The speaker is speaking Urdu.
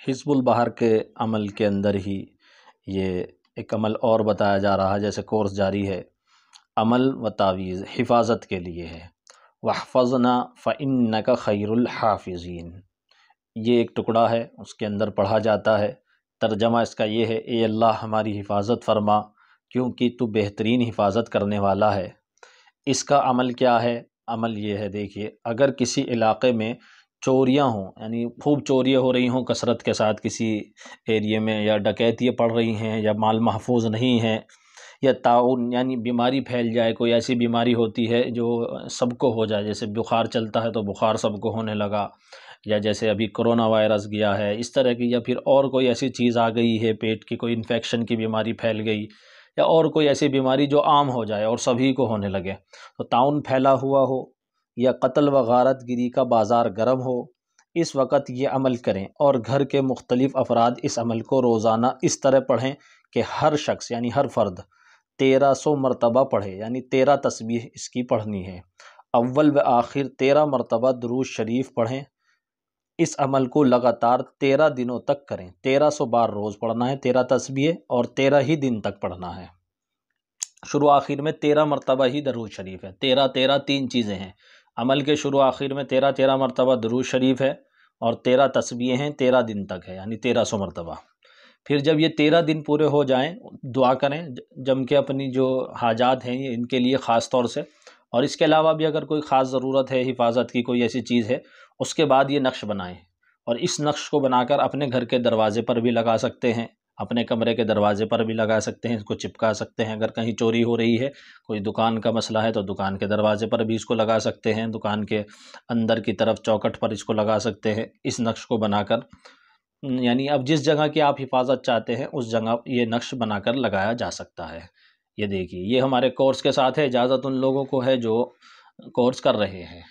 حزب البحر کے عمل کے اندر ہی یہ ایک عمل اور بتایا جا رہا ہے، جیسے کورس جاری ہے، عمل و تعویذ حفاظت کے لیے ہے۔ وَاحْفَظْنَا فَإِنَّكَ خَيْرُ الْحَافِظِينَ، یہ ایک ٹکڑا ہے، اس کے اندر پڑھا جاتا ہے۔ ترجمہ اس کا یہ ہے، اے اللہ ہماری حفاظت فرما کیونکہ تو بہترین حفاظت کرنے والا ہے۔ اس کا عمل کیا ہے؟ عمل یہ ہے، دیکھیے، اگر کسی علاقے میں چوریاں ہوں، یعنی خوب چوریاں ہو رہی ہوں کثرت کے ساتھ کسی ایریے میں، یا ڈکیتیاں پڑ رہی ہیں، یا مال محفوظ نہیں ہے، یا طاعون یعنی بیماری پھیل جائے، کوئی ایسی بیماری ہوتی ہے جو سب کو ہو جائے، جیسے بخار چلتا ہے تو بخار سب کو ہونے لگا، یا جیسے ابھی کرونا وائرس گیا ہے اس طرح کی، یا پھر اور کوئی ایسی چیز آ گئی ہے، پیٹ کی کوئی انفیکشن کی بیماری پھیل گئی، یا اور کوئی ایسی بیماری جو عام ہو جائے اور سبھی کو ہونے لگے، تو طاعون پھیلا ہوا ہو، یا قتل و غارت گری کا بازار گرم ہو، اس وقت یہ عمل کریں، اور گھر کے مختلف افراد اس عمل کو روزانہ اس طرح پڑھیں کہ ہر شخص یعنی ہر فرد 1300 مرتبہ پڑھے، یعنی 13 تسبیح اس کی پڑھنی ہے۔ اول و آخر 13 مرتبہ درود شریف پڑھیں۔ اس عمل کو لگاتار 13 دنوں تک کریں، 1300 بار روز پڑھنا ہے 13 تسبیح، اور 13 ہی دن تک پڑھنا ہے۔ شروع آخر میں 13 مرتبہ ہی درود شریف ہے، 13 13 تین چیزیں ہیں، عمل کے شروع آخر میں 13 13 مرتبہ درود شریف ہے، اور 13 تسبیح ہیں 13 دن تک ہے، یعنی 1300 مرتبہ۔ پھر جب یہ 13 دن پورے ہو جائیں، دعا کریں جم کے اپنی جو حاجات ہیں ان کے لیے خاص طور سے، اور اس کے علاوہ بھی اگر کوئی خاص ضرورت ہے حفاظت کی، کوئی ایسی چیز ہے، اس کے بعد یہ نقش بنائیں، اور اس نقش کو بنا کر اپنے گھر کے دروازے پر بھی لگا سکتے ہیں، اپنے کمرے کے دروازے پر بھی لگا سکتے ہیں، اس کو چپکا سکتے ہیں، اگر کہیں چوری ہو رہی ہے، کوئی دکان کا مسئلہ ہے تو دکان کے دروازے پر بھی اس کو لگا سکتے ہیں، دکان کے اندر کی طرف چوکھٹ پر اس کو لگا سکتے ہیں، اس نقش کو بنا کر، یعنی اب جس جگہ کی آپ حفاظت چاہتے ہیں اس جگہ یہ نقش بنا کر لگایا جا سکتا ہے۔ یہ دیکھیے، یہ ہمارے کورس کے ساتھ ہے، اجازت ان لوگوں کو ہے جو کورس کر رہے ہیں۔